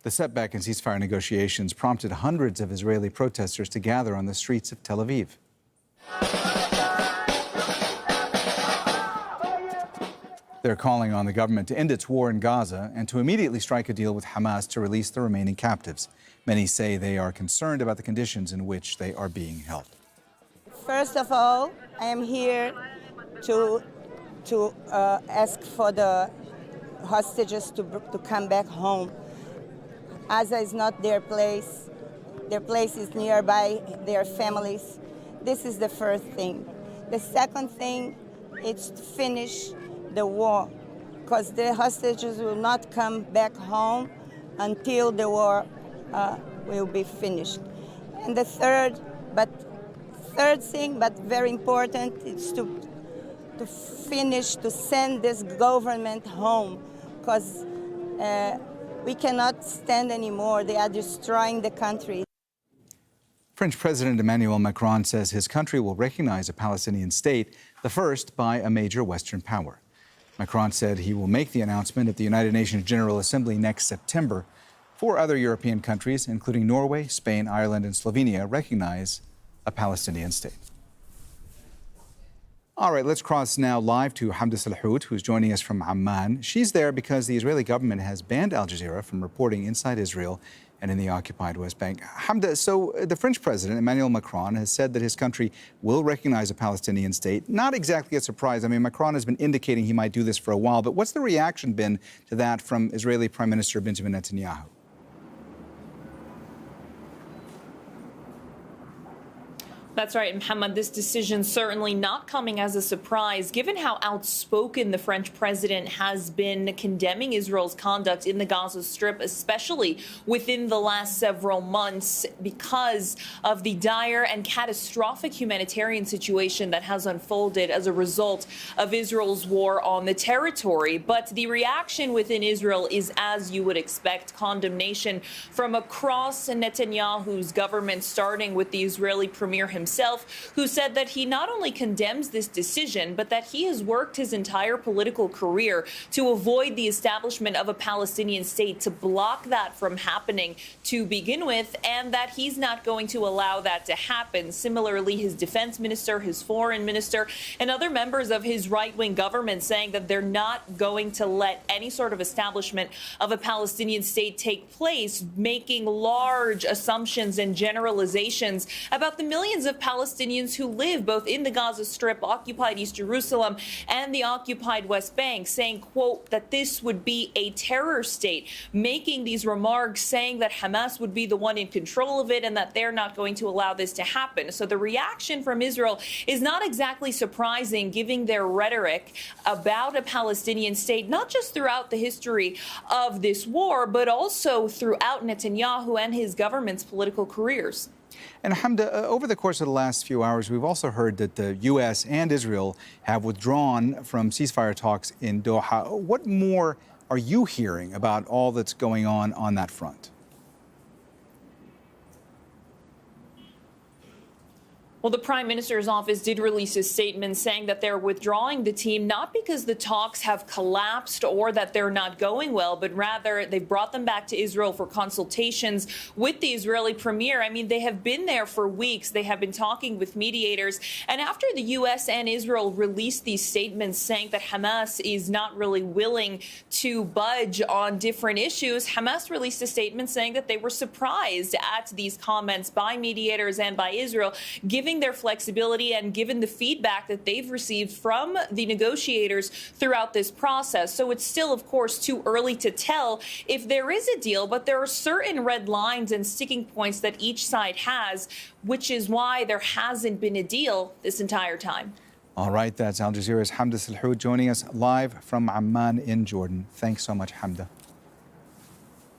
The setback in ceasefire negotiations prompted hundreds of Israeli protesters to gather on the streets of Tel Aviv. They're calling on the government to end its war in Gaza and to immediately strike a deal with Hamas to release the remaining captives. Many say they are concerned about the conditions in which they are being held. First of all, I am here to ask for the hostages to come back home. Gaza is not their place. Their place is nearby their families. This is the first thing. The second thing is to finish the war, because the hostages will not come back home until the war will be finished. And the third thing, but very important, is to send this government home, because we cannot stand anymore. They are destroying the country. French President Emmanuel Macron says his country will recognize a Palestinian state, the first by a major Western power. Macron said he will make the announcement at the United Nations General Assembly next September. 4 other European countries, including Norway, Spain, Ireland, and Slovenia, recognize a Palestinian state. All right, let's cross now live to Hamdah Salhut, who's joining us from Amman. She's there because the Israeli government has banned Al Jazeera from reporting inside Israel and in the occupied West Bank. Hamdah, so the French president, Emmanuel Macron, has said that his country will recognize a Palestinian state. Not exactly a surprise. I mean, Macron has been indicating he might do this for a while, but what's the reaction been to that from Israeli Prime Minister Benjamin Netanyahu? That's right, Mohammed. This decision certainly not coming as a surprise, given how outspoken the French president has been condemning Israel's conduct in the Gaza Strip, especially within the last several months, because of the dire and catastrophic humanitarian situation that has unfolded as a result of Israel's war on the territory. But the reaction within Israel is, as you would expect, condemnation from across Netanyahu's government, starting with the Israeli premier himself, who said that he not only condemns this decision, but that he has worked his entire political career to avoid the establishment of a Palestinian state, to block that from happening to begin with, and that he's not going to allow that to happen. Similarly, his defense minister, his foreign minister, and other members of his right-wing government saying that they're not going to let any sort of establishment of a Palestinian state take place, making large assumptions and generalizations about the millions of Palestinians who live both in the Gaza Strip, occupied East Jerusalem, and the occupied West Bank, saying, quote, that this would be a terror state, making these remarks saying that Hamas would be the one in control of it and that they're not going to allow this to happen. So the reaction from Israel is not exactly surprising, given their rhetoric about a Palestinian state, not just throughout the history of this war, but also throughout Netanyahu and his government's political careers. And Hamdah, over the course of the last few hours, we've also heard that the U.S. and Israel have withdrawn from ceasefire talks in Doha. What more are you hearing about all that's going on that front? Well, the Prime Minister's office did release a statement saying that they're withdrawing the team, not because the talks have collapsed or that they're not going well, but rather they brought them back to Israel for consultations with the Israeli premier. I mean, they have been there for weeks. They have been talking with mediators. And after the U.S. and Israel released these statements saying that Hamas is not really willing to budge on different issues, Hamas released a statement saying that they were surprised at these comments by mediators and by Israel, given their flexibility and given the feedback that they've received from the negotiators throughout this process. So it's still, of course, too early to tell if there is a deal, but there are certain red lines and sticking points that each side has, which is why there hasn't been a deal this entire time. All right, that's Al Jazeera's Hamdah Salhut joining us live from Amman in Jordan. Thanks so much, Hamdah.